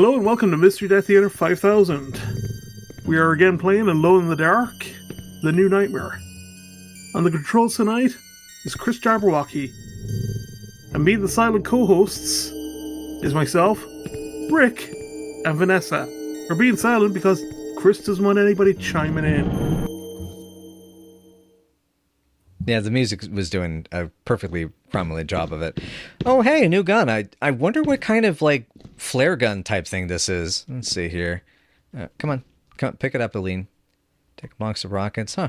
Hello and welcome to Mystery Death Theater 5000. We are again playing Alone in the Dark, The New Nightmare. On the controls tonight is Chris Jabberwocky. And me, the silent co-hosts, is myself, Rick, and Vanessa. We're being silent because Chris doesn't want anybody chiming in. Yeah, the music was doing a perfectly prominent job of it. Oh, hey, a new gun. I wonder what kind of, like, flare gun type thing this is. Let's see here. Come on, pick it up, Aileen. Take a box of rockets. Huh.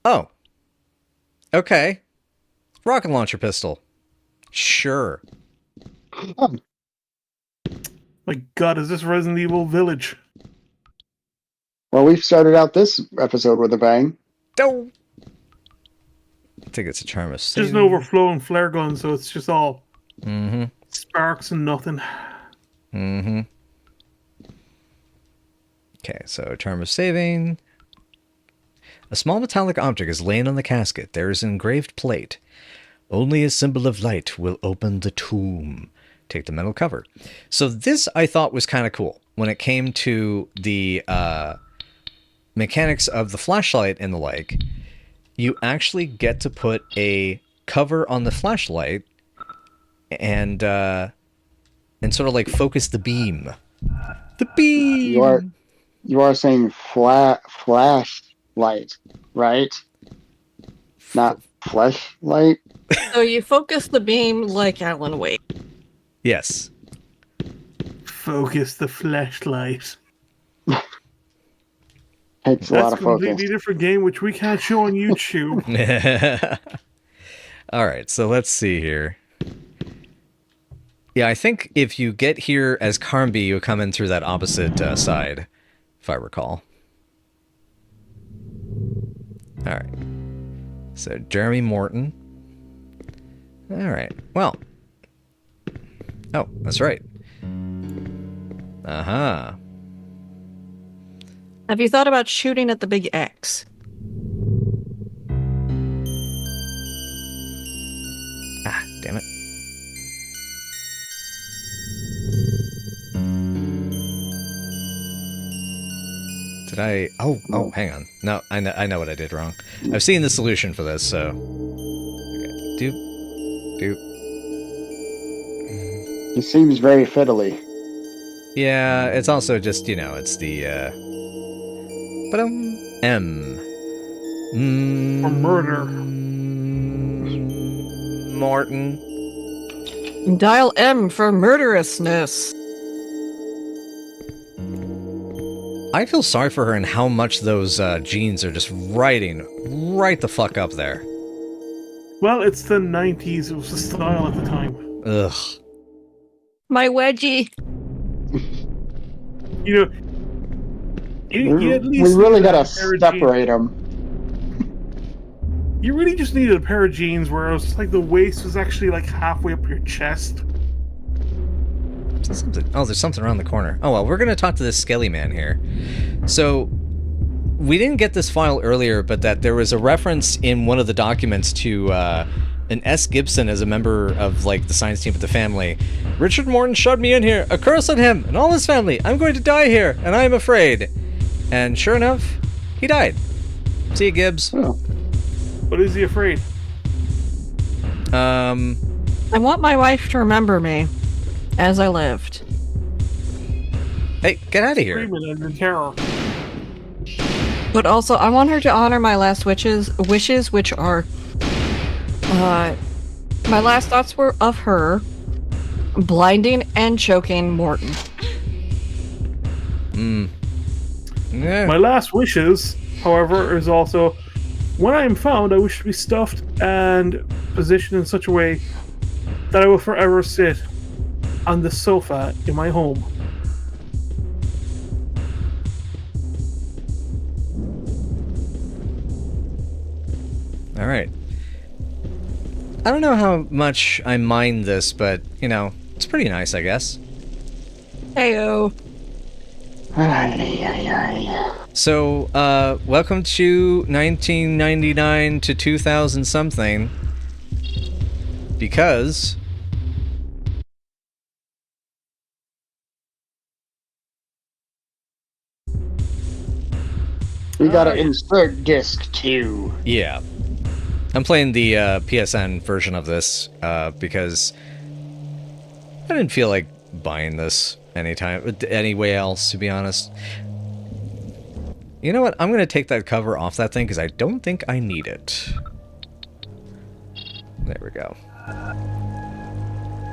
Oh. Okay. Rocket launcher pistol. Sure. My god, is this Resident Evil Village? Well, we've started out this episode with a bang. Oh. I think it's a charm of Just an overflowing flare gun, so it's just all sparks and nothing. Okay, so charm of saving. A small metallic object is laying on the casket. There is an engraved plate. Only a symbol of light will open the tomb. Take the metal cover. So this I thought was kind of cool when it came to the mechanics of the flashlight and the like. You actually get to put a cover on the flashlight and sort of like focus the beam. The beam. You are saying flashlight, right? Not fleshlight. So you focus the beam like Alan Wake. Yes. Focus the flashlight. Takes a lot of That's a focus. completely different game, which we can't show on YouTube. All right, so let's see here. Yeah, I think if you get here as Carnby, you come in through that opposite side, if I recall. All right. So, Jeremy Morton. All right. Well. Oh, that's right. Uh-huh. Have you thought about shooting at the big X? Ah, damn it. Did I... Oh, hang on. No, I know what I did wrong. I've seen the solution for this, so... Okay. Doop. He seems very fiddly. Yeah, it's also just, you know, it's the, But M. For murder. Morton. Dial M for murderousness. I feel sorry for her and how much those jeans are just riding right the fuck up there. Well, it's the 90s. It was the style at the time. Ugh. My wedgie. You know, you at least we really needed gotta a pair of separate them. You really just needed a pair of jeans where it was like the waist was actually like halfway up your chest. There's something around the corner. Oh, well, we're going to talk to this skelly man here. So, we didn't get this file earlier, but that there was a reference in one of the documents to an S. Gibson as a member of, like, the science team at the family. Richard Morton shoved me in here. A curse on him and all his family. I'm going to die here, and I am afraid. And sure enough, he died. See you, Gibbs. Oh. What is he afraid? I want my wife to remember me as I lived. Hey, get out of here. Screaming and in terror. But also, I want her to honor my last wishes, which are... my last thoughts were of her blinding and choking Morton. Yeah. My last wishes, however, is also, when I am found, I wish to be stuffed and positioned in such a way that I will forever sit on the sofa in my home. All right. I don't know how much I mind this, but, you know, it's pretty nice, I guess. Heyo. So, welcome to 1999 to 2000 something. Because We gotta yeah. insert disc 2. Yeah. I'm playing the PSN version of this because I didn't feel like buying this anyway else, to be honest. You know what? I'm going to take that cover off that thing because I don't think I need it. There we go.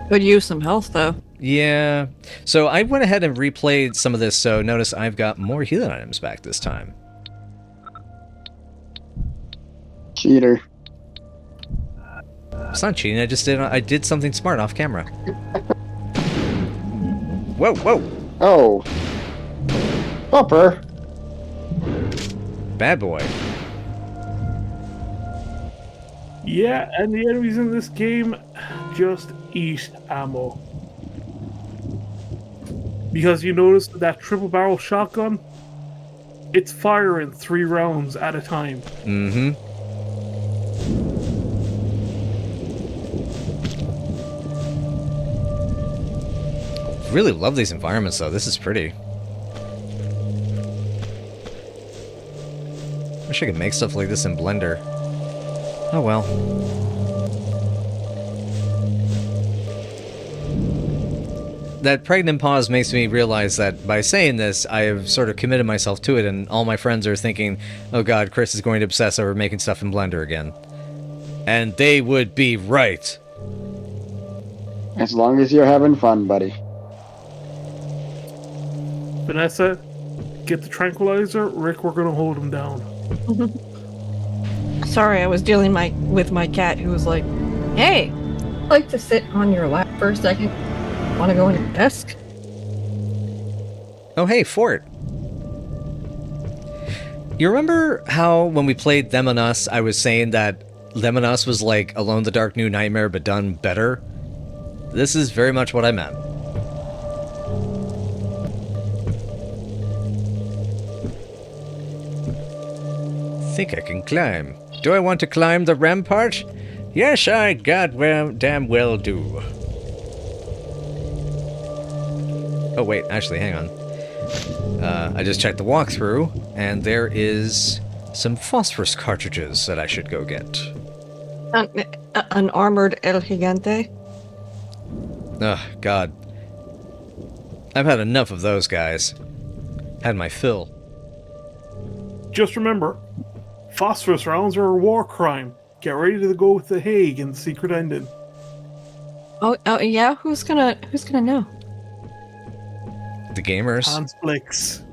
Could use some health, though. Yeah. So I went ahead and replayed some of this, so notice I've got more healing items back this time. Cheater. It's not cheating, I did something smart off camera. Whoa, whoa! Oh. Bumper. Bad boy. Yeah, and the enemies in this game just eat ammo. Because you notice that triple barrel shotgun, it's firing 3 rounds at a time. Mm-hmm. Really love these environments, though. This is pretty. Wish I could make stuff like this in Blender. Oh well. That pregnant pause makes me realize that by saying this, I have sort of committed myself to it, and all my friends are thinking, oh god, Chris is going to obsess over making stuff in Blender again. And they would be right. As long as you're having fun, buddy. Vanessa, get the tranquilizer. Rick, we're going to hold him down. Sorry, I was dealing with my cat who was like, "Hey, I'd like to sit on your lap for a second. Want to go on your desk?" Oh hey, Fort. You remember how when we played Them and Us, I was saying that Them and Us was like Alone in the Dark New Nightmare, but done better? This is very much what I meant. Think I can climb. Do I want to climb the rampart? Yes, I damn well do. Oh wait, actually, hang on. I just checked the walkthrough, and there is some phosphorus cartridges that I should go get. An armored El Gigante. Ugh, God. I've had enough of those guys. Had my fill. Just remember, phosphorus rounds are a war crime. Get ready to go with the Hague and the secret ending. Oh yeah. Who's gonna know? The gamers. Hans Blix.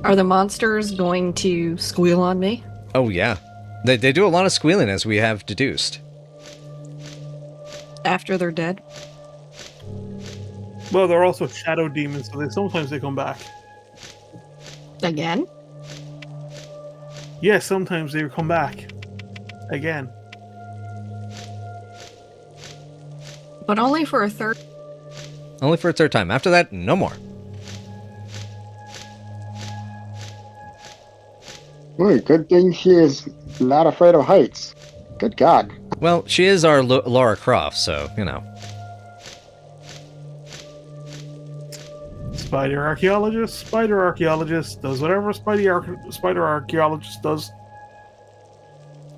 Are the monsters going to squeal on me? Oh yeah. They do a lot of squealing, as we have deduced. After they're dead? Well, they're also shadow demons, so sometimes they come back. Again? Yes, sometimes they come back. Again. But only for a third. Only for a third time. After that, no more. Ooh, good thing she is not afraid of heights. Good God. Well, she is our Lara Croft, so, you know. Spider archaeologist does whatever spider archaeologist does.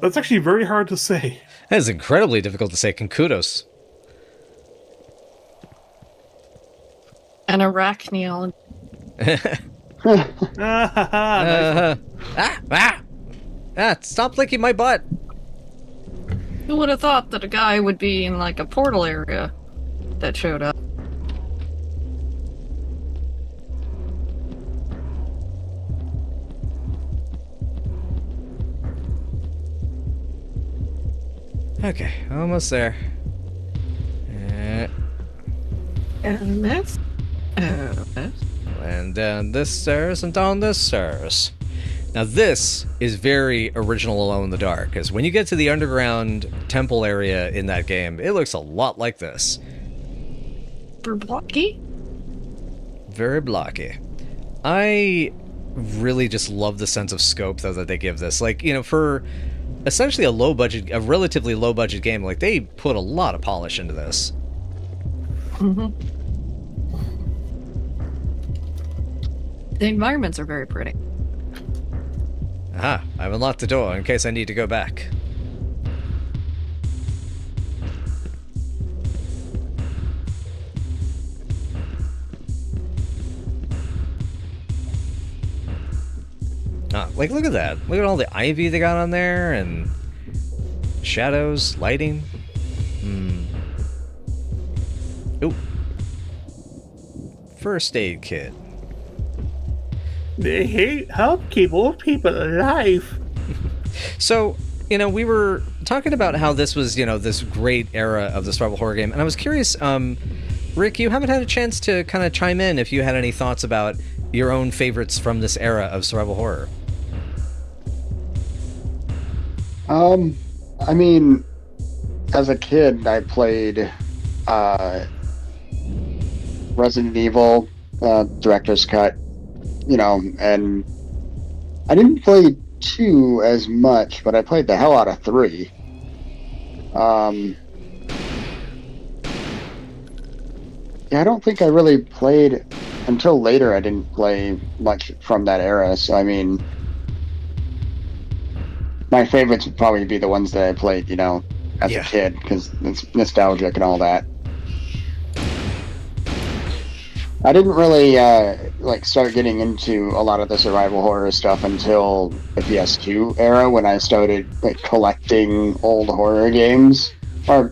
That's actually very hard to say. That is incredibly difficult to say. Kudos. An arachneologist. Stop licking my butt. Who would have thought that a guy would be in like a portal area that showed up? Okay, almost there. And this? This? And down this stairs and down this stairs. Now this is very original Alone in the Dark, because when you get to the underground temple area in that game, it looks a lot like this. Blocky? Very blocky. I really just love the sense of scope, though, that they give this. Like, you know, for essentially a relatively low budget game, like, they put a lot of polish into this. Mm-hmm. The environments are very pretty. Aha, I've unlocked the door in case I need to go back. Ah, like, look at that. Look at all the ivy they got on there, and shadows, lighting. Ooh. First aid kit. They help keep old people alive. So, we were talking about how this was, this great era of the survival horror game, and I was curious, Rick, you haven't had a chance to kind of chime in if you had any thoughts about your own favorites from this era of survival horror. I mean, as a kid, I played Resident Evil, Director's Cut, and I didn't play 2 as much, but I played the hell out of 3. Yeah, I don't think I really played until later. I didn't play much from that era, so I mean, my favorites would probably be the ones that I played, as a kid, because it's nostalgic and all that. I didn't really start getting into a lot of the survival horror stuff until the PS2 era, when I started collecting old horror games, or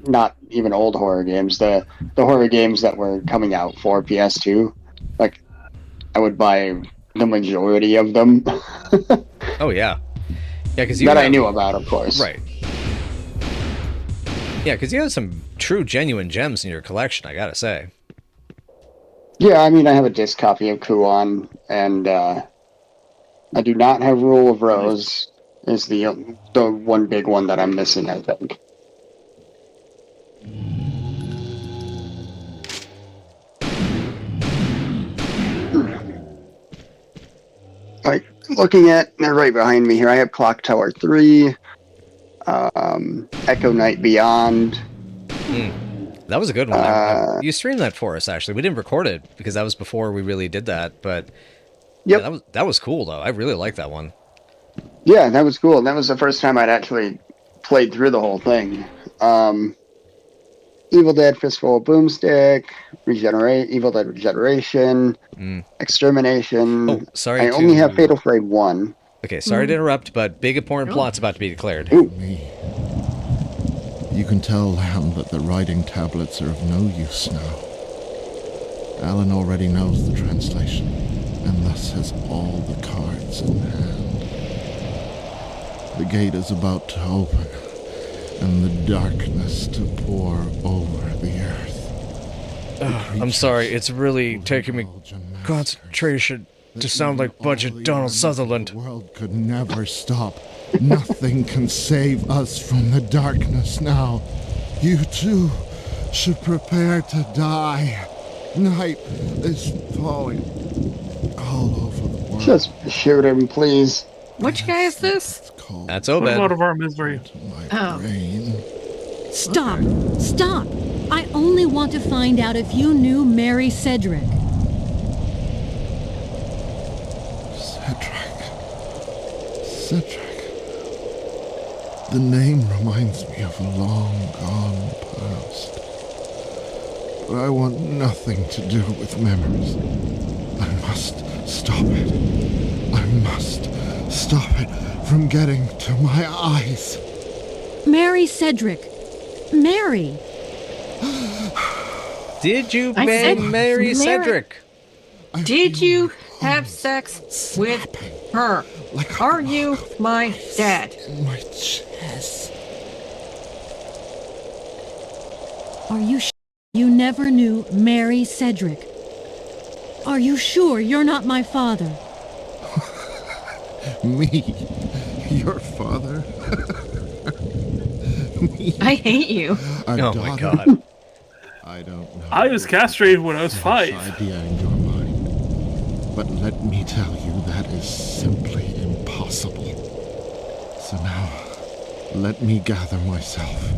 not even old horror games, the horror games that were coming out for PS2. I would buy the majority of them. Oh yeah, because I knew about, of course. Right. Yeah, because you have some true, genuine gems in your collection, I gotta say. Yeah, I mean, I have a disc copy of Kuon, and I do not have Rule of Rose. Is the one big one that I'm missing, I think. Looking at, they're right behind me here, I have Clock Tower 3, Echo Night Beyond. That was a good one. You streamed that for us, actually. We didn't record it because that was before we really did that, but yep. Yeah, that was cool, though. I really liked that one. Yeah, that was cool. That was the first time I'd actually played through the whole thing. Evil Dead Fistful of Boomstick, Evil Dead Regeneration, Extermination. Oh, sorry. I only have Fatal Frame 1. Okay, sorry to interrupt, but big important plot's about to be declared. Ooh. You can tell Lamb that the writing tablets are of no use now. Alan already knows the translation, and thus has all the cards in hand. The gate is about to open, and the darkness to pour over the earth. I'm sorry, it's really taking me concentration to sound like Budget Donald Sutherland. The world could never stop. Nothing can save us from the darkness now. You too should prepare to die. Night is falling all over the world. Just shoot him, please. Which guy is this? That's Put Obed. him out of our misery. Stop! Stop! I only want to find out if you knew Mary Cedric. Cedric. The name reminds me of a long gone past. But I want nothing to do with memories. I must stop it. I must stop it from getting to my eyes. Mary Cedric. Mary. Did you bang Mary Cedric? Did you have sex with her? Are you my dad? In my chest. Are you you never knew Mary Cedric? Are you sure you're not my father? Me? Your father? Me? I hate you. Oh my god. I don't know. I was castrated when I was 5. Idea in your mind. But let me tell you, that is simply impossible. So now, let me gather myself.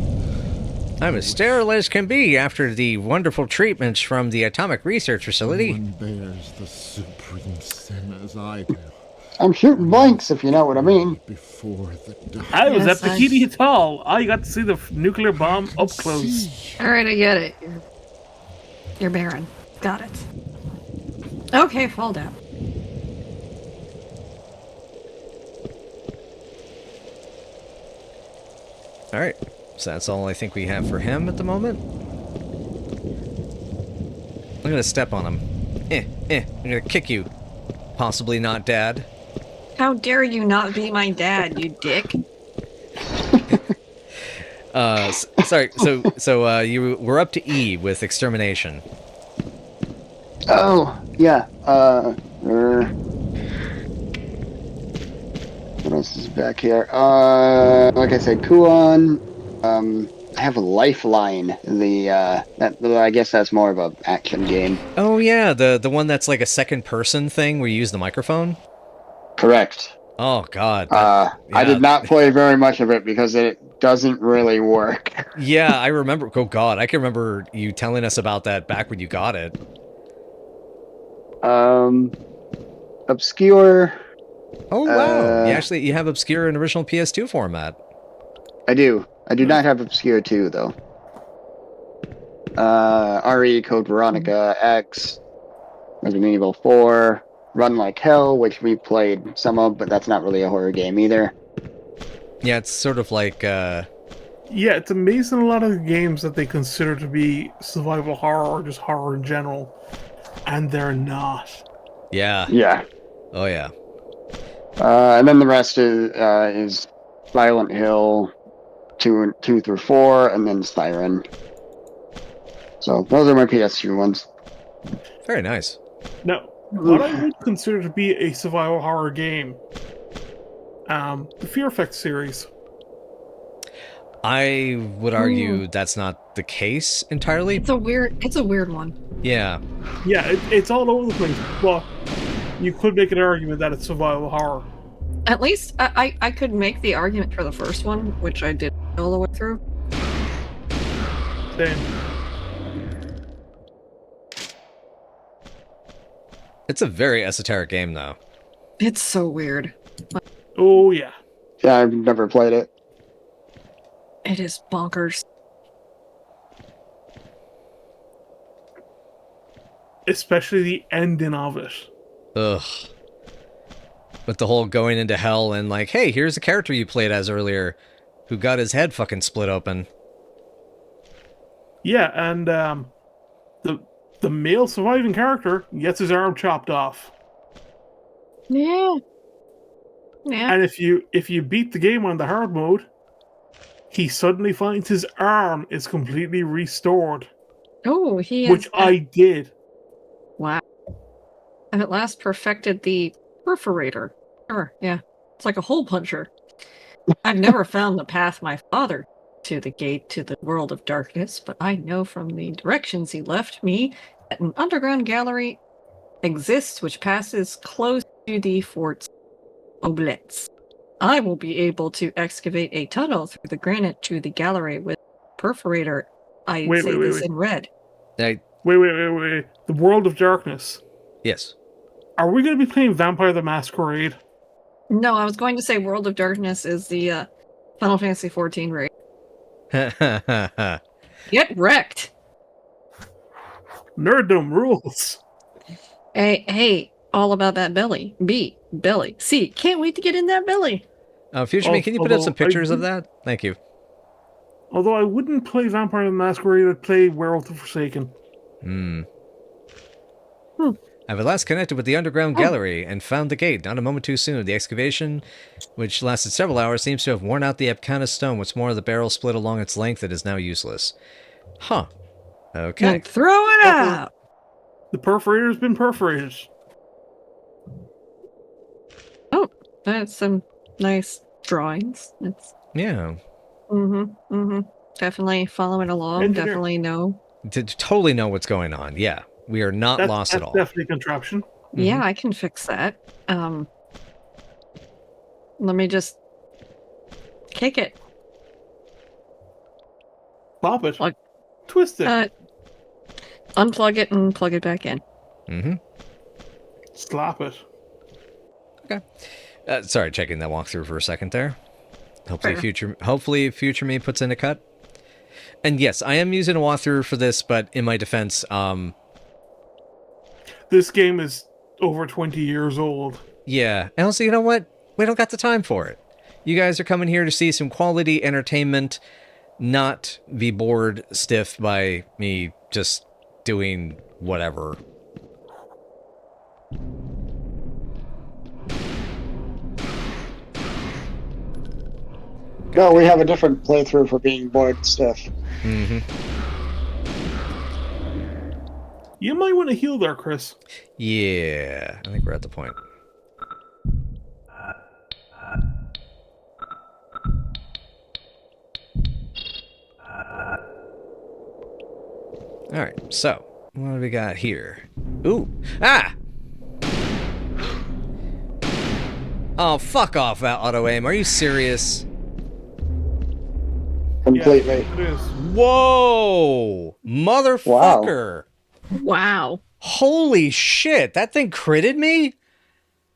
I'm as sterile as can be after the wonderful treatments from the Atomic Research Facility. One bears the supreme sin as I do. I'm shooting blanks, if you know what I mean. Before the dark. I was Yes, at Bikini Atoll. I got to see the nuclear bomb up close. Alright, I get it. You're barren. Got it. Okay, fall down. Alright, so that's all I think we have for him at the moment. I'm gonna step on him. I'm gonna kick you. Possibly not, Dad. How dare you not be my dad, you dick? Sorry, so you were up to E with extermination. Oh, yeah. What else is back here? Like I said, Kuon. I have a Lifeline. I guess that's more of an action game. Oh yeah, the one that's like a second person thing where you use the microphone? Correct. Oh god. I did not play very much of it because it doesn't really work. Yeah, I remember. Oh god, I can remember you telling us about that back when you got it. Obscure. Oh wow, you have Obscure in original PS2 format. I do. I do not have Obscure 2 though. RE Code Veronica X, Resident Evil 4, Run Like Hell, which we played some of, but that's not really a horror game either. Yeah, it's sort of like Yeah, it's amazing a lot of the games that they consider to be survival horror or just horror in general, and they're not. yeah. Yeah. Oh yeah. And then the rest is Silent Hill 2 through 4, and then Siren. So those are my PS2 ones. Very nice. Now, what I would consider to be a survival horror game, the Fear Effect series. I would argue that's not the case entirely. It's a weird one. Yeah. Yeah, it's all over the place, but you could make an argument that it's survival horror. At least I could make the argument for the first one, which I did all the way through. Same. It's a very esoteric game, though. It's so weird. Oh, yeah. Yeah, I've never played it. It is bonkers. Especially the ending of it. Ugh. With the whole going into hell and like, hey, here's a character you played as earlier who got his head fucking split open. Yeah, and the male surviving character gets his arm chopped off. Yeah. Yeah. And if you beat the game on the hard mode, he suddenly finds his arm is completely restored. Oh, he which I did. Wow. And at last perfected the perforator. Sure, yeah. It's like a hole puncher. I've never found the path my father to the gate to the world of darkness, but I know from the directions he left me that an underground gallery exists which passes close to the fort's oubliettes. I will be able to excavate a tunnel through the granite to the gallery with perforator. I say this in red. Wait. The world of darkness. Yes. Are we going to be playing Vampire the Masquerade? No, I was going to say World of Darkness is the Final Fantasy XIV raid. Get wrecked! Nerddom rules. Hey, all about that belly. B, belly. C, can't wait to get in that belly. Future Me, can you put up some pictures of that? Thank you. Although I wouldn't play Vampire the Masquerade, I'd play Werewolf the Forsaken. I've at last connected with the underground gallery and found the gate. Not a moment too soon. The excavation, which lasted several hours, seems to have worn out the Epcana stone. What's more, the barrel split along its length and is now useless. Huh. Okay. Now throw it out! The perforator's been perforated. Oh, that's some nice drawings. It's Yeah. Definitely following along. Engineer. Definitely know. To totally know what's going on. Yeah. We are not lost at all. That's definitely contraption. Yeah, I can fix that. Let me just kick it. Pop it. Plug. Twist it. Unplug it and plug it back in. Mm-hmm. Slap it. Okay. Sorry, checking that walkthrough for a second there. Hopefully Fair. future me puts in a cut. And yes, I am using a walkthrough for this, but in my defense, This game is over 20 years old. yeah. And also, you know what? We don't got the time for it. You guys are coming here to see some quality entertainment, not be bored stiff by me just doing whatever. No, we have a different playthrough for being bored stiff. Mm-hmm. You might want to heal there, Chris. Yeah, I think we're at the point. Alright, so, what do we got here? Ooh! Ah! Oh, fuck off, auto-aim. Are you serious? Completely. Yeah, it is. Whoa! Motherfucker! Wow. Holy shit, that thing critted me?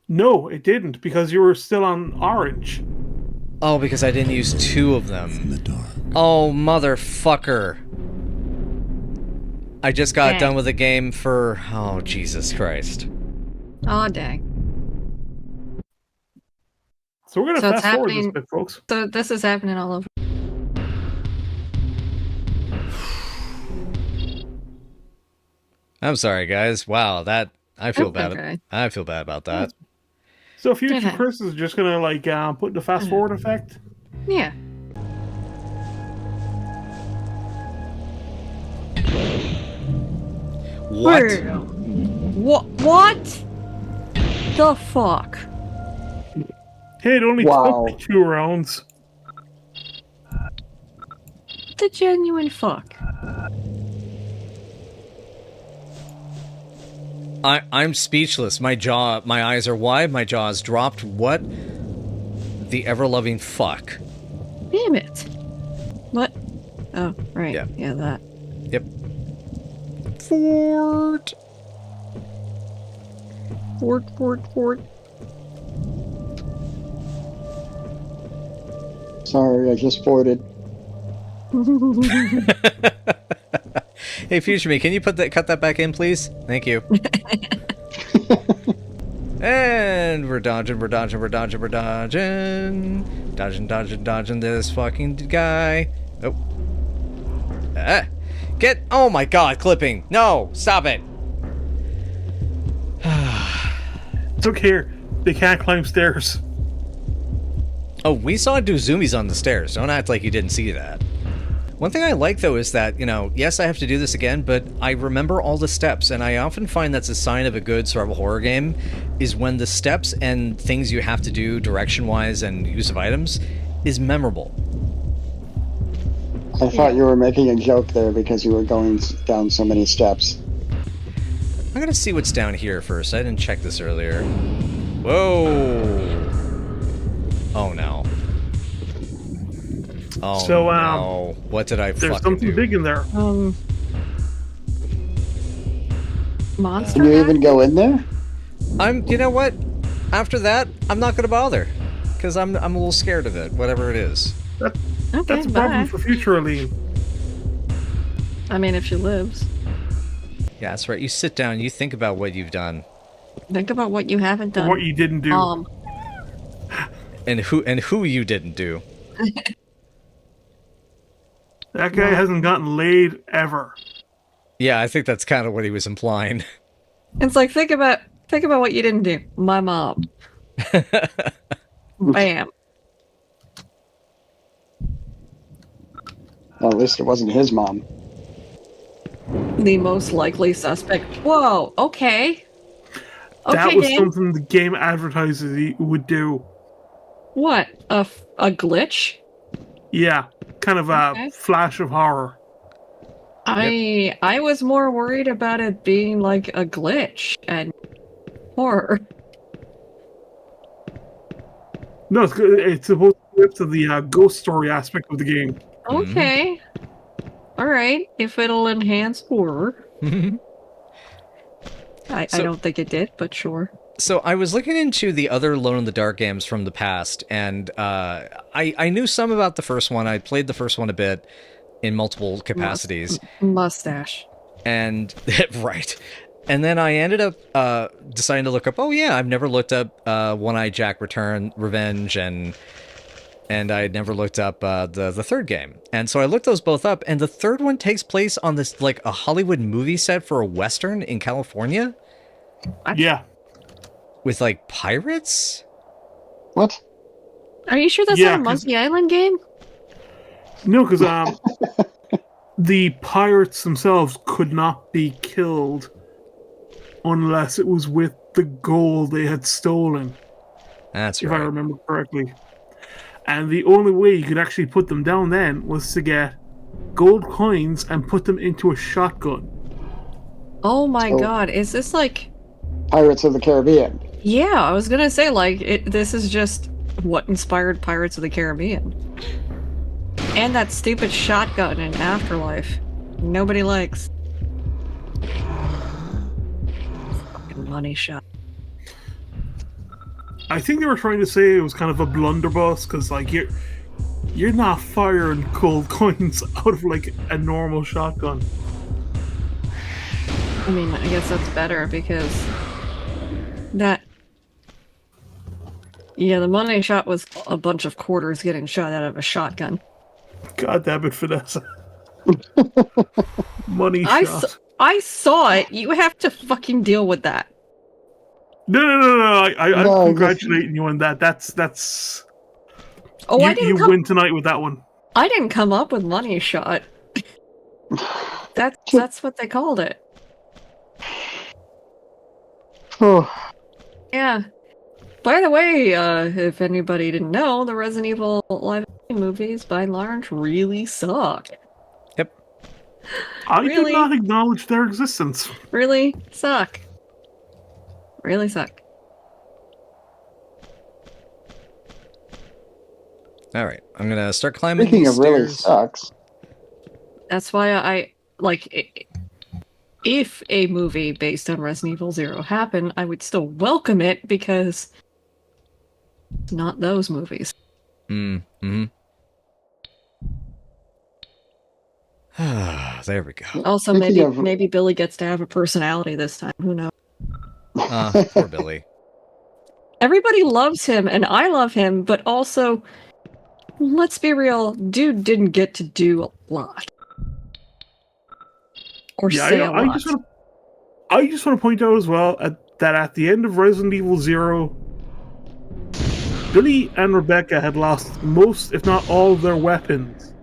No, it didn't, because you were still on orange. Oh, because I didn't use two of them. In the dark. Oh, motherfucker. I just got Dang. done with the game for... Oh, Jesus Christ. Oh, dang. So we're going So to it's fast forward this happening- bit, folks. So this is happening all over. I'm sorry, guys. Wow, that... I feel That's bad. okay. I feel bad about that. So future Okay. Chris is just going to, like, put the fast forward effect. Yeah. What? What the fuck? Hey, it only Wow. took 2 rounds. The genuine fuck. I'm speechless. My eyes are wide, my jaw's dropped. What the ever-loving fuck? Damn it. What? Oh, right. Yeah. Yeah, that. Yep. Fort. Fort. Sorry, I just forwarded. Hey, future me, can you cut that back in, please? Thank you. And we're dodging this fucking guy. Oh. Get, oh my god, clipping. No, stop it. It's okay. They can't climb stairs. Oh, we saw it do zoomies on the stairs. Don't act like you didn't see that. One thing I like, though, is that, you know, yes, I have to do this again, but I remember all the steps, and I often find that's a sign of a good survival horror game, is when the steps and things you have to do direction-wise and use of items is memorable. I thought you were making a joke there because you were going down so many steps. I'm gonna see what's down here first. I didn't check this earlier. Whoa! Oh, no. Oh, So, no. What did I There's fucking something do? big in there. Monster. Can you guy? even go in there? You know what? After that, I'm not gonna bother. Because I'm a little scared of it, whatever it is. Okay, That's a problem bye. for future Aileen. I mean, if she lives. Yeah, that's right. You sit down, you think about what you've done. Think about what you haven't done. What you didn't do. And who you didn't do. That guy hasn't gotten laid ever. Yeah, I think that's kind of what he was implying. It's like think about what you didn't do. My mom. Bam. Well, at least it wasn't his mom. The most likely suspect. Whoa. Okay. That Okay, was Dan. something the game advertises he would do. What? A glitch? Yeah, kind of a Okay. flash of horror. I was more worried about it being like a glitch and horror. No, it's supposed to be up to the ghost story aspect of the game. Okay. Alright, if it'll enhance horror. I don't think it did, but sure. So I was looking into the other Alone in the Dark games from the past, and I knew some about the first one. I played the first one a bit in multiple capacities. Mustache. And right. And then I ended up deciding to look up, oh yeah, I've never looked up One-Eyed Jack Revenge, and I had never looked up the third game. And so I looked those both up, and the third one takes place on this, like, a Hollywood movie set for a Western in California. Yeah. With, like, pirates? What? Are you sure that's not a Monkey Island game? No, because the pirates themselves could not be killed unless it was with the gold they had stolen. That's if right. I remember correctly. And the only way you could actually put them down then was to get gold coins and put them into a shotgun. Oh my god, is this like... Pirates of the Caribbean? Yeah, I was gonna say, like, this is just what inspired Pirates of the Caribbean. And that stupid shotgun in Afterlife. Nobody likes. Fucking money shot. I think they were trying to say it was kind of a blunderbuss, because, like, you're not firing gold coins out of, like, a normal shotgun. I mean, I guess that's better, because that... Yeah, the money shot was a bunch of quarters getting shot out of a shotgun. God damn it, Vanessa. Money shot. I saw it. You have to fucking deal with that. No. I'm congratulating you on that. That's. Oh, you win tonight with that one. I didn't come up with money shot. That's what they called it. Oh. Yeah. By the way, if anybody didn't know, the Resident Evil live action movies, by and large, really suck. Yep. I do not acknowledge their existence. Really suck. Really suck. Alright, I'm gonna start climbing Speaking these of really stairs. sucks. That's why I, like, if a movie based on Resident Evil 0 happened, I would still welcome it, because it's not those movies. Mm-hmm. There we go. Also, maybe Billy gets to have a personality this time. Who knows? Poor Billy. Everybody loves him, and I love him, but also, let's be real, dude didn't get to do a lot. Or say a lot. I just want to point out as well that at the end of Resident Evil 0, Billy and Rebecca had lost most, if not all, of their weapons.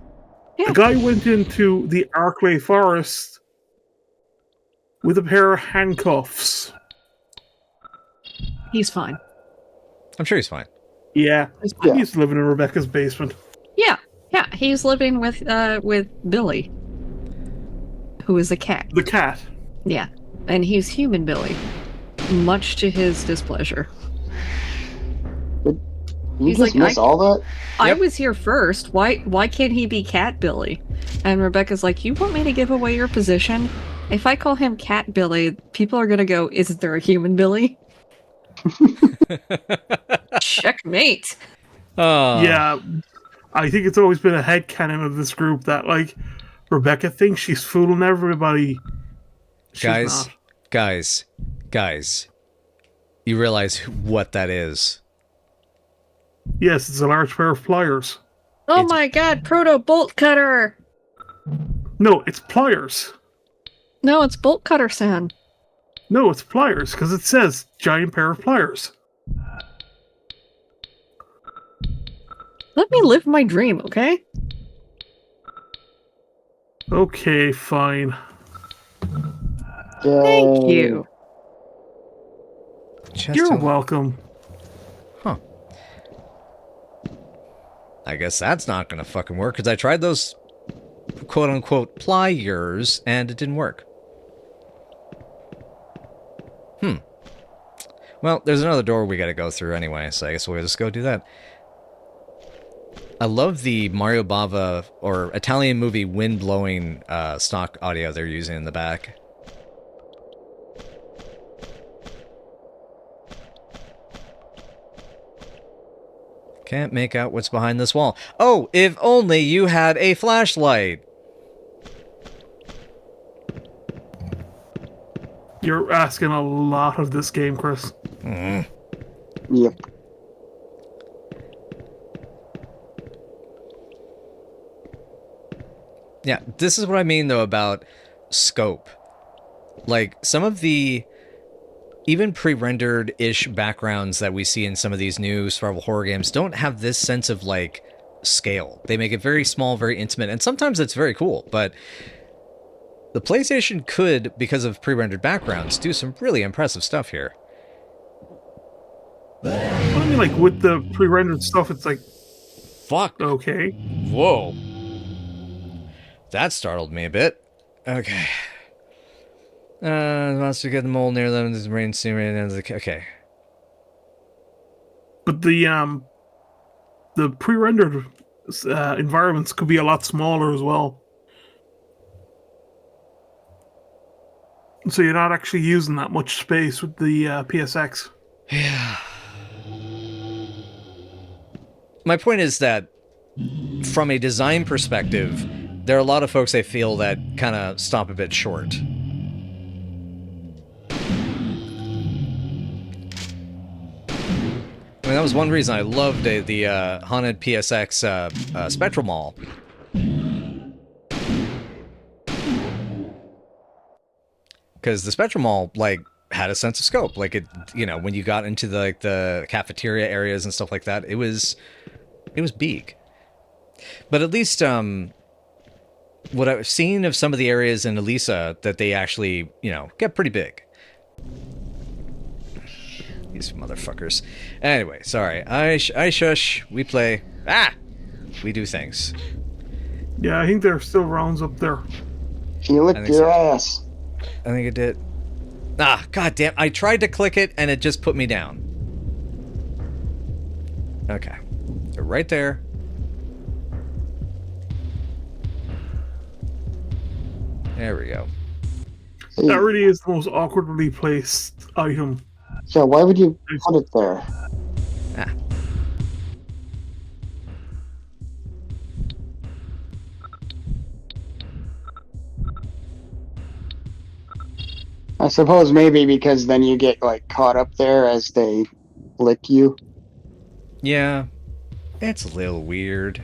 Yeah. The guy went into the Arklay Forest with a pair of handcuffs. He's fine. I'm sure he's fine. Yeah, he's living in Rebecca's basement. Yeah, he's living with Billy, who is a cat. The cat. Yeah, and he's human Billy, much to his displeasure. You just miss all that? I was here first. Why can't he be Cat Billy? And Rebecca's like, you want me to give away your position? If I call him Cat Billy, people are gonna go, isn't there a human Billy? Checkmate. Yeah, I think it's always been a headcanon of this group that, like, Rebecca thinks she's fooling everybody. She's Guys, you realize what that is? Yes, it's a large pair of pliers. Oh my god, Proto Bolt Cutter! No, it's pliers. No, it's Bolt Cutter sound. No, it's pliers, because it says giant pair of pliers. Let me live my dream, okay? Okay, fine. Thank you. You're welcome. Huh. I guess that's not gonna fucking work, because I tried those quote-unquote pliers, and it didn't work. Well, there's another door we gotta go through anyway, so I guess we'll just go do that. I love the Mario Bava or Italian movie wind blowing stock audio they're using in the back. Can't make out what's behind this wall. Oh, if only you had a flashlight. You're asking a lot of this game, Chris. Mm. Yep. Yeah, this is what I mean, though, about scope. Like, some of the even pre-rendered-ish backgrounds that we see in some of these new survival horror games don't have this sense of, like, scale. They make it very small, very intimate, and sometimes it's very cool, but the PlayStation could, because of pre-rendered backgrounds, do some really impressive stuff here. Well, I mean, like, with the pre-rendered stuff, it's like, Fuck. okay. Whoa. That startled me a bit. Okay. Wants to get the mole near them. There's rain soon. Okay. But the pre-rendered environments could be a lot smaller as well. So you're not actually using that much space with the PSX. Yeah. My point is that from a design perspective, there are a lot of folks I feel that kind of stop a bit short. I mean, that was one reason I loved the haunted PSX Spectral Mall. Because the Spectral Mall, like, had a sense of scope. Like, it, you know, when you got into the, like, the cafeteria areas and stuff like that, it was big. But at least, what I've seen of some of the areas in Elisa, that they actually, you know, get pretty big. These motherfuckers. Anyway, sorry. I shush. We play. Ah! We do things. Yeah, I think there are still rounds up there. You licked your ass. I think it did. Ah, goddamn. I tried to click it and it just put me down. Okay. So right there. There we go. That really is the most awkwardly placed item. So why would you put it there? Ah. I suppose maybe because then you get like caught up there as they lick you. Yeah. It's a little weird.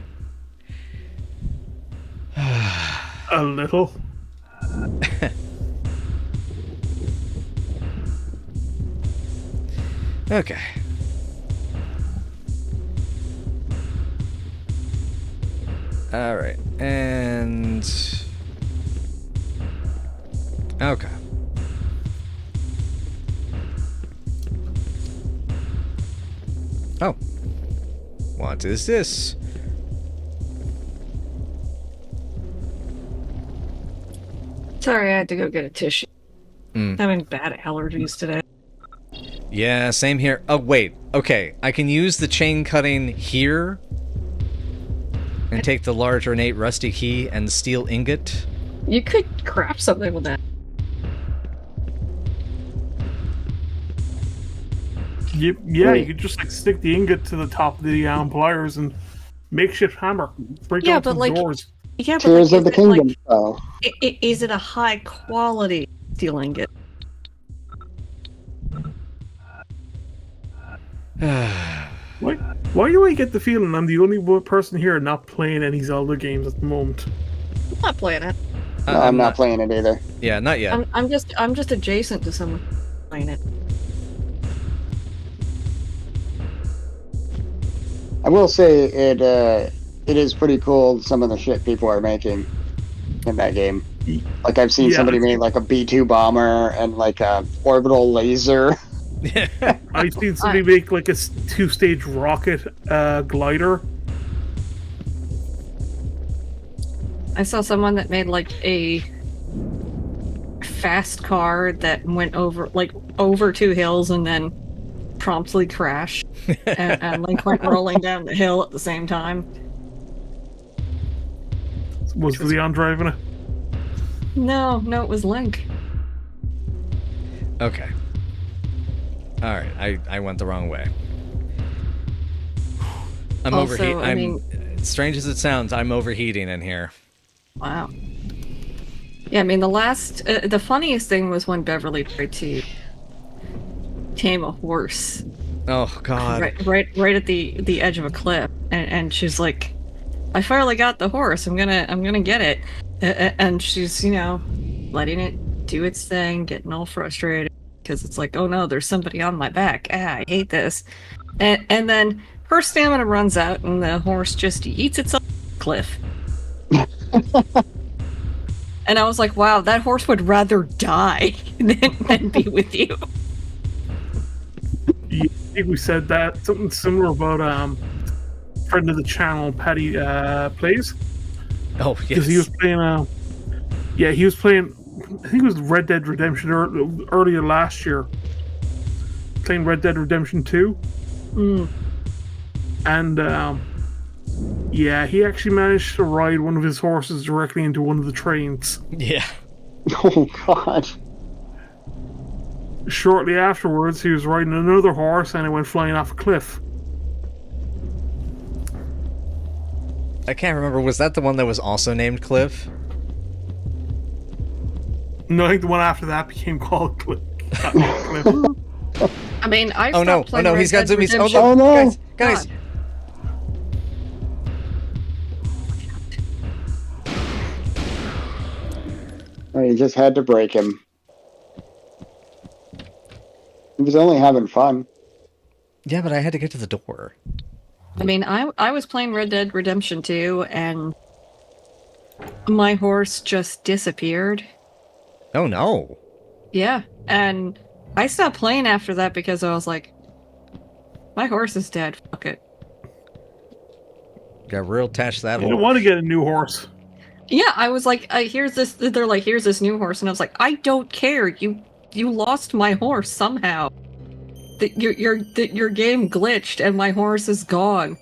A little. Okay. All right. And okay. Oh. What is this? Sorry, I had to go get a tissue. Having bad allergies today. Yeah, same here. Oh, wait. Okay, I can use the chain cutting here and take the large ornate rusty key and the steel ingot. You could craft something with that. Yeah, you could just like stick the ingot to the top of the pliers and makeshift hammer. Break Yeah, out but some like, doors. yeah, but Tears like, of the is it, like, Kingdom style. is it a high quality steel ingot? Why do I get the feeling I'm the only person here not playing any Zelda games at the moment? I'm not playing it. No, I'm not playing it either. Yeah, not yet. I'm just adjacent to someone playing it. I will say it is pretty cool some of the shit people are making in that game. Like I've seen somebody made like a B-2 bomber and like a orbital laser. I've seen somebody make like a two-stage rocket glider. I saw someone that made like a fast car that went over two hills and then promptly crashed and like went rolling down the hill at the same time. Was Leon driving it? No, it was Link. Okay. All right, I went the wrong way. I'm Also, overheating. I mean- Strange as it sounds, I'm overheating in here. Wow. Yeah, I mean, the funniest thing was when Beverly tried to tame a horse Oh God. right at the edge of a cliff, and she's like, "I finally got the horse. I'm gonna get it," and she's letting it do its thing, getting all frustrated because it's like, "Oh no, there's somebody on my back. I hate this," and then her stamina runs out, and the horse just eats itself off the cliff. And I was like, wow, that horse would rather die than be with you. Yeah, I think we said that. Something similar about friend of the channel, Paddy Plays. Oh yes. Because he was playing, he was playing, I think it was Red Dead Redemption earlier last year. Playing Red Dead Redemption 2. And, he actually managed to ride one of his horses directly into one of the trains. Yeah. Oh God. Shortly afterwards, he was riding another horse and it went flying off a cliff. I can't remember. Was that the one that was also named Cliff? No, I think the one after that became called Cliff. I mean, I Oh no! stopped playing He's got Red Dead zoomies. Redemption. Oh no! Oh, no. Guys! God. Oh, you just had to break him. He was only having fun. Yeah, but I had to get to the door. I mean, I was playing Red Dead Redemption 2, and my horse just disappeared. Oh no! Yeah, and I stopped playing after that because I was like, my horse is dead. Fuck it. Got real attached to that I didn't horse. want to get a new horse. Yeah, I was like, here's this. They're like, here's this new horse, and I was like, I don't care. You lost my horse somehow. Your game glitched, and my horse is gone.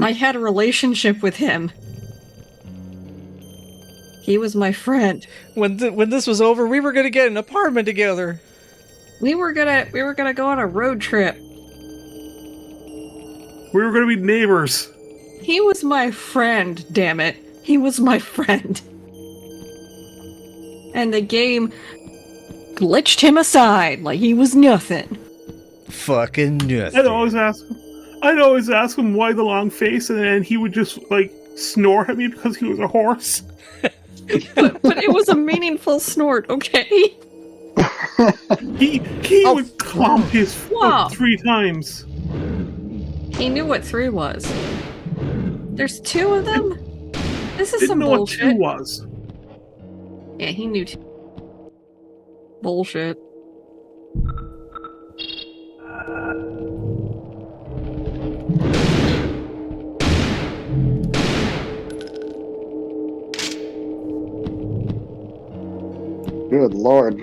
I had a relationship with him. He was my friend. When this was over, we were gonna get an apartment together. We were gonna go on a road trip. We were going to be neighbors. He was my friend, damn it. He was my friend. And the game glitched him aside like he was nothing. Fucking nothing. I'd always ask him why the long face, and then he would just like snore at me because he was a horse. But it was a meaningful snort, okay? He would clomp his foot Wow. 3 times. He knew what 3 was. There's 2 of them? This is Didn't some know what bullshit. 2 was. Yeah, he knew 2. Bullshit. Good Lord.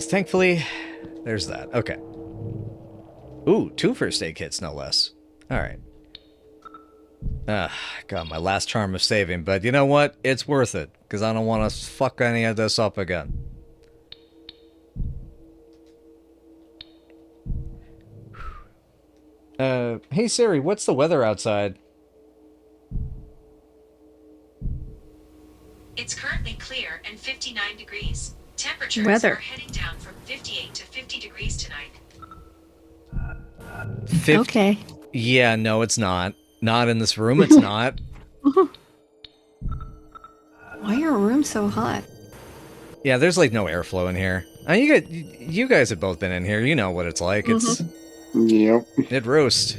Thankfully, there's that. Okay. Ooh, 2 first aid kits, no less. Alright. God, my last charm of saving, but you know what? It's worth it, because I don't want to fuck any of this up again. Hey Siri, what's the weather outside? It's currently clear and 59 degrees. Temperatures Weather. are heading down from 58 to 50 degrees tonight. Okay. Yeah, no, it's not. Not in this room, it's not. Why are your rooms so hot? Yeah, there's like no airflow in here. You guys have both been in here. You know what it's like. It's Yep. it roasts.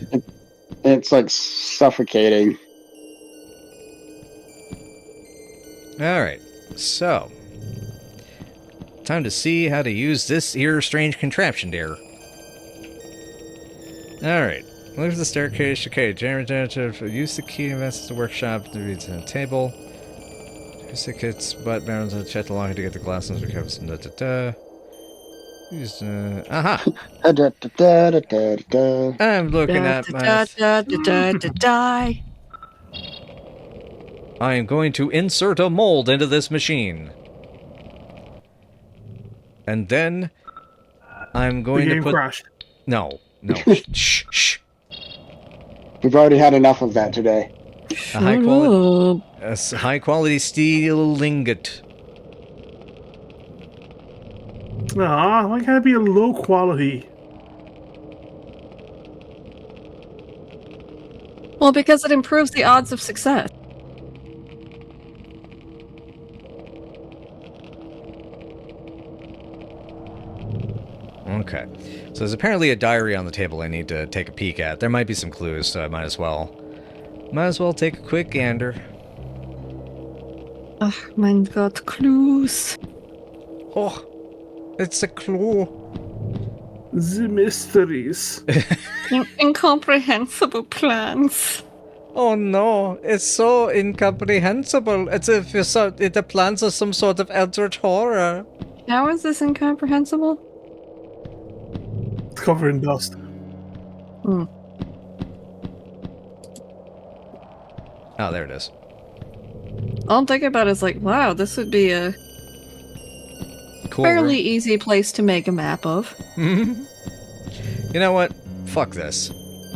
It's like suffocating. All right, so time to see how to use this here strange contraption there. All right, look at the staircase. Okay, use the key to invest the workshop to read the table. Use the kits, butt barrels, and check the longer to get the glass and recover some Use aha! I'm looking at my. Die. I am going to insert a mold into this machine. And then I'm The going to game put... crashed. No. Shh. We've already had enough of that today. A high quality steel ingot. Aw, why can't it be a low quality? Well, because it improves the odds of success. Okay. So there's apparently a diary on the table I need to take a peek at. There might be some clues, so I might as well take a quick gander. Ach, mein Gott, clues. Oh, it's a clue. The mysteries. Incomprehensible plans. Oh no, it's so incomprehensible. It's if the plans are some sort of eldritch horror. How is this incomprehensible? It's covered in dust. Hmm. Oh, there it is. All I'm thinking about is like, wow, this would be a Cool. fairly easy place to make a map of. You know what? Fuck this.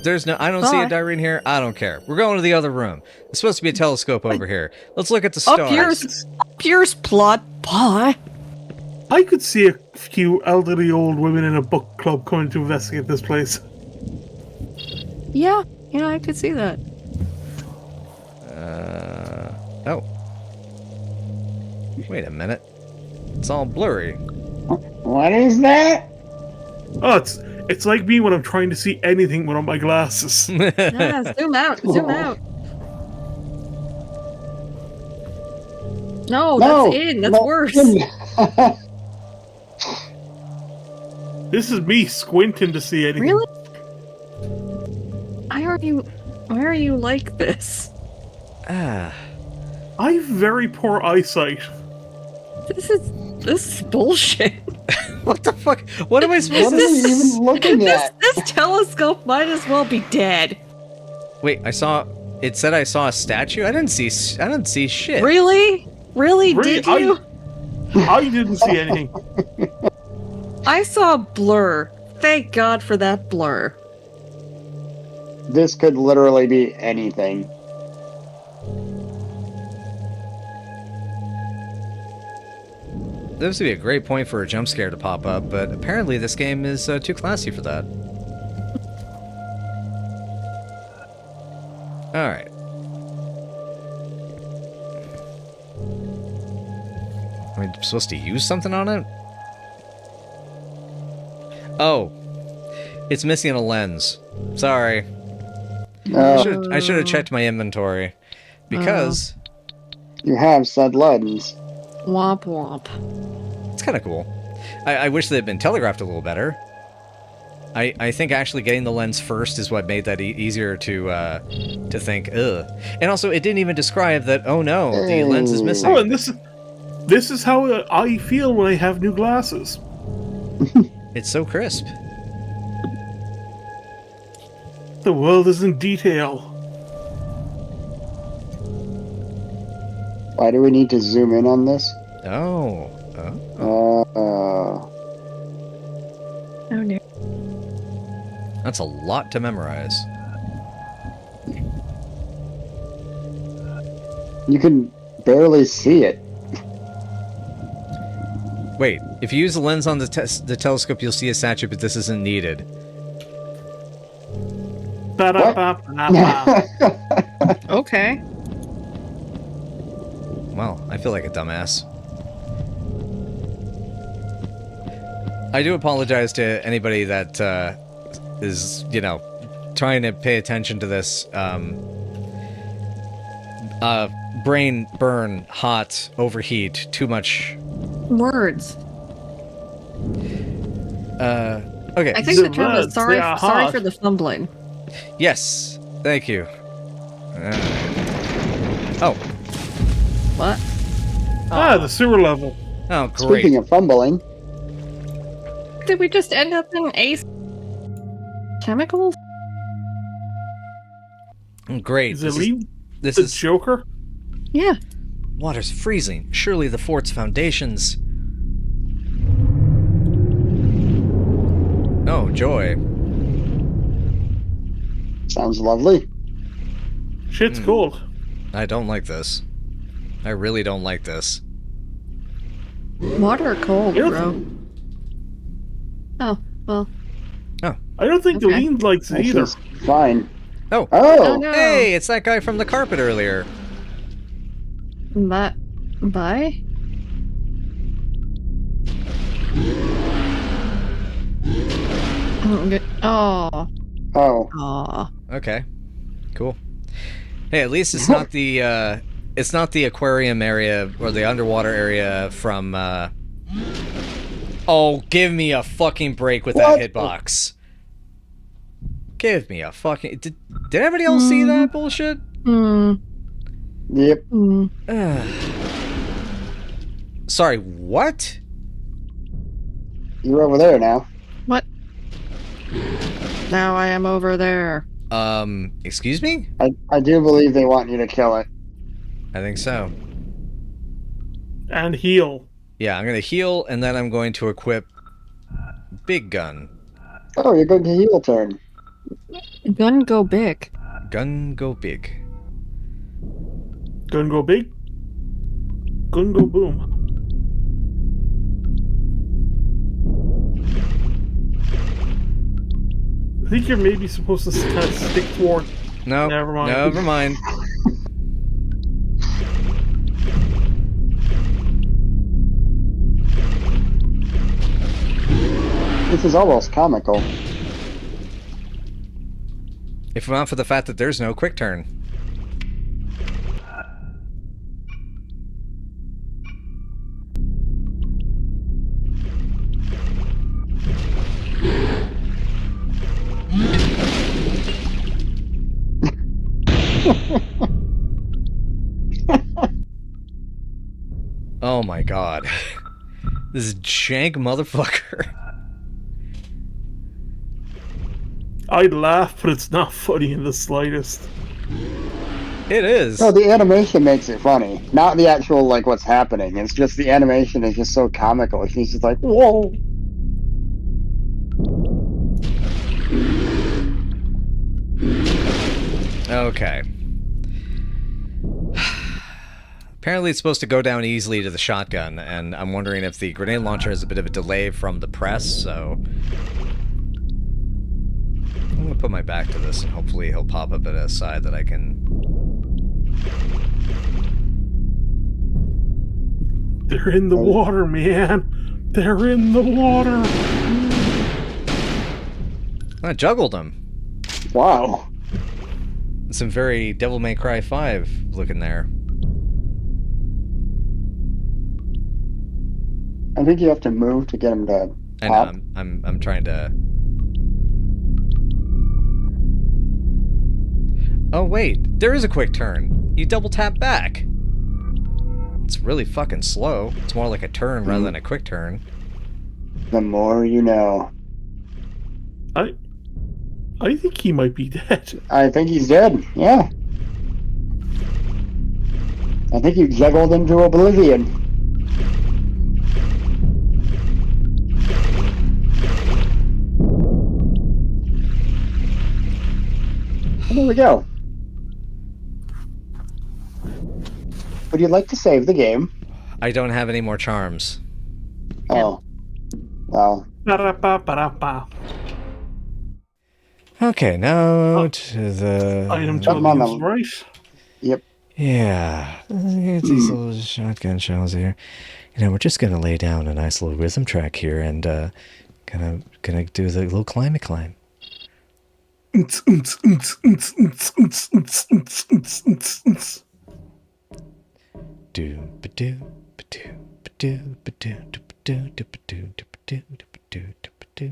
I don't see a diary in here. I don't care. We're going to the other room. There's supposed to be a telescope over here. Let's look at the stars. Up yours, plot boy. I could see a few elderly old women in a book club coming to investigate this place. Yeah, I could see that. Oh. Wait a minute. It's all blurry. What is that? Oh, it's like me when I'm trying to see anything without my glasses. Yeah, zoom out. No, that's in. That's worse. This is me squinting to see anything. Really? Why are you like this? Ah. I have very poor eyesight. This is bullshit. What the fuck? What am I supposed What to are we even looking at? This telescope might as well be dead. Wait, it said I saw a statue? I didn't see shit. Really? Did you? I didn't see anything. I saw a blur. Thank God for that blur. This could literally be anything. This would be a great point for a jump scare to pop up, but apparently this game is too classy for that. Alright. Am I supposed to use something on it? Oh. It's missing a lens. Sorry. I should have checked my inventory. Because... You have said lens. Womp womp. It's kind of cool. I wish they had been telegraphed a little better. I think actually getting the lens first is what made that easier to think, ugh. And also, it didn't even describe that, oh no, the lens is missing. Oh, and this is how I feel when I have new glasses. It's so crisp. The world is in detail. Why do we need to zoom in on this? Oh. Oh no. That's a lot to memorize. You can barely see it. Wait, if you use the lens on the telescope, you'll see a statue, but this isn't needed. Ba-da-ba-ba-ba. Okay. Well, I feel like a dumbass. I do apologize to anybody that is, trying to pay attention to this. Brain burn, hot, overheat, too much. Words. Okay. I think the term is sorry for the fumbling. Yes, thank you. Oh. What? The sewer level. Oh, great. Speaking of fumbling. Did we just end up in Ace Chemicals? Great. Is it This the is Joker? Yeah. Water's freezing. Surely the fort's foundations. Oh, joy. Sounds lovely. Shit's cold. I don't like this. I really don't like this. Water or cold, You bro? Oh, well. I don't think Okay. Aileen likes it It's either. just fine. Oh. Oh, no. Hey, it's that guy from the carpet earlier. Bye? Oh. oh, Aw. Okay. Cool. Hey, at least it's not the aquarium area or the underwater area from Oh, give me a fucking break with What? that hitbox. Give me a fucking Did everybody else see that bullshit? yep. Sorry, what? You're over there now. What? Now I am over there. Excuse me? I do believe they want you to kill it. I think so. And heal. Yeah, I'm gonna heal and then I'm going to equip Big Gun. Oh, you're going to heal turn. Gun go big. Gun go big. Gun go big. Gun go boom. I think you're maybe supposed to kind of stick toward. No, Never mind. Never mind. This is almost comical. If not for the fact that there's no quick turn. Oh my god. This jank motherfucker. I'd laugh, but it's not funny in the slightest. It is. No, the animation makes it funny. Not the actual, like, what's happening. It's just the animation is just so comical. She's just like, whoa. Okay. Apparently it's supposed to go down easily to the shotgun, and I'm wondering if the grenade launcher has a bit of a delay from the press, so... I'm gonna put my back to this, and hopefully he'll pop up at a side that I can... They're in the water, man. They're in the water. I juggled him. Wow. Some very Devil May Cry 5 looking there. I think you have to move to get him to I pop. know, I'm trying to... Oh wait, there is a quick turn. You double tap back. It's really fucking slow. It's more like a turn rather than a quick turn. The more you know. I think he might be dead. I think he's dead. Yeah. I think you juggled into oblivion. There we go. Would you like to save the game? I don't have any more charms. Oh. Well. Ba-da-ba-ba-da-ba. Okay, now to the... Item Come on, totals, right? Yep. Yeah, get these little shotgun shells here. You know, we're just gonna lay down a nice little rhythm track here and gonna do the little climb. Do ba do ba do ba do ba do ba do ba do ba do ba do.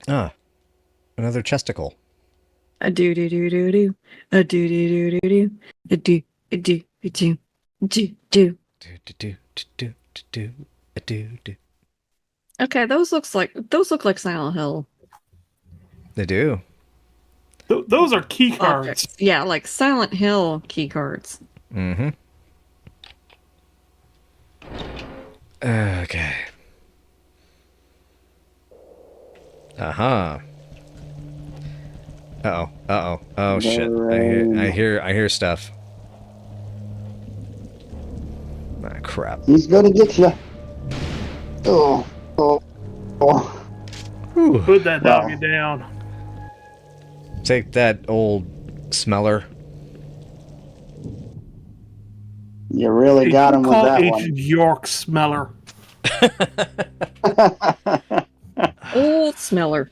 Ah, another chesticle. A do do do do do. A do do do do do. A do a do a do do do. Do. Okay, those look like Silent Hill. They do. Those are key cards. objects. Yeah, like Silent Hill key cards. Mm-hmm. Okay. Uh-huh. Uh-oh. Uh-oh. Oh shit. I hear stuff. Ah, crap. He's gonna get you. Oh. Whew. Put that doggy down. Take that, old smeller. You really Hey, got him with call that Agent York Smeller. one. Old Smeller.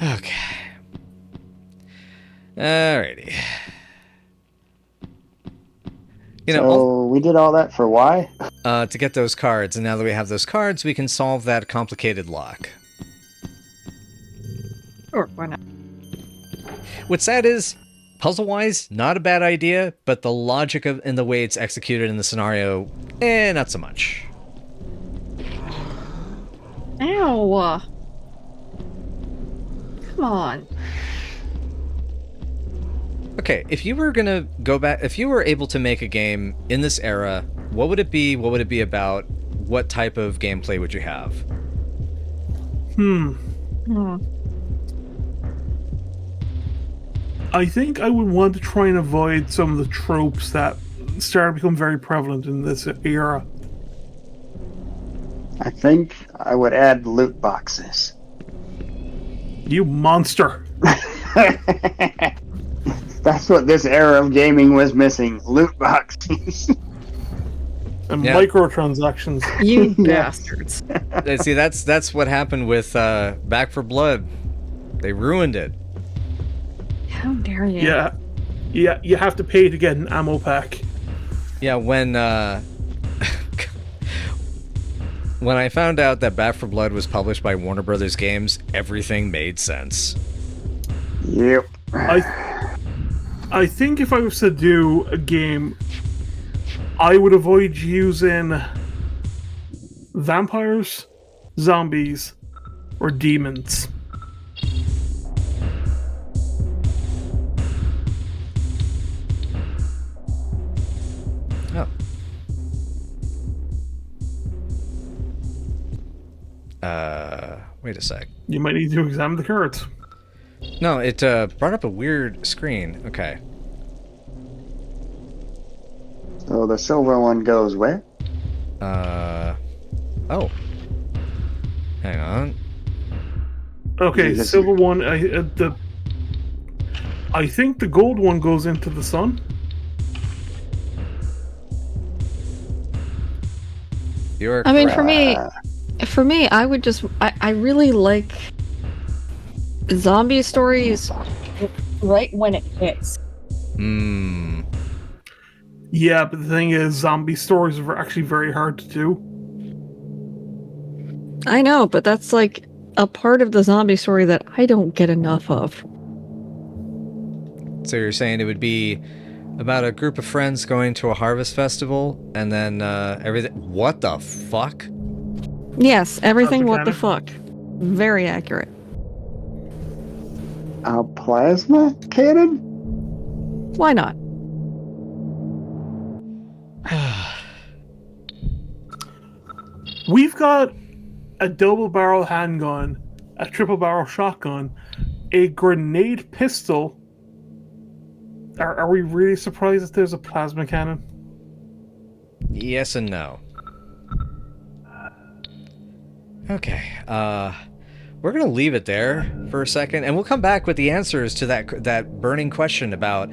Okay. Alrighty. You know, So we did all that for why? to get those cards, and now that we have those cards, we can solve that complicated lock. Sure, why not? What's sad is, puzzle-wise, not a bad idea, but the logic of in the way it's executed in the scenario, not so much. Ow! Come on. Okay, if you were gonna go back, if you were able to make a game in this era, what would it be? What would it be about? What type of gameplay would you have? Hmm. I think I would want to try and avoid some of the tropes that started to become very prevalent in this era. I think I would add loot boxes. You monster! That's what this era of gaming was missing. Loot boxes. And Yeah. microtransactions. You bastards. See, that's what happened with Back for Blood. They ruined it. How dare you? Yeah, you have to pay to get an ammo pack. Yeah, when when I found out that Back for Blood was published by Warner Brothers Games, everything made sense. Yep. I think if I was to do a game, I would avoid using vampires, zombies, or demons. Oh. Wait a sec. You might need to examine the cards. No, it brought up a weird screen. Okay. So the silver one goes where? Oh. Hang on. Okay, Yes. silver one. I think the gold one goes into the sun. You're I mean, correct. for me, I would just. I really like zombie stories right when it hits. Hmm. Yeah, but the thing is, zombie stories are actually very hard to do. I know, but that's like a part of the zombie story that I don't get enough of. So you're saying it would be about a group of friends going to a harvest festival, and then everything. What the fuck? Yes, everything. What the Cannon. fuck? Very accurate. A plasma cannon? Why not? We've got a double barrel handgun, a triple barrel shotgun, a grenade pistol. Are we really surprised that there's a plasma cannon? Yes and no. Okay, we're gonna leave it there for a second, and we'll come back with the answers to that burning question about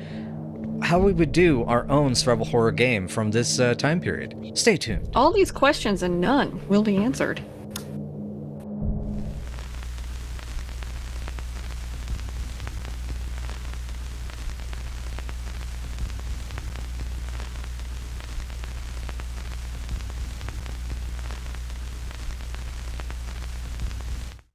how we would do our own survival horror game from this time period. Stay tuned. All these questions and none will be answered.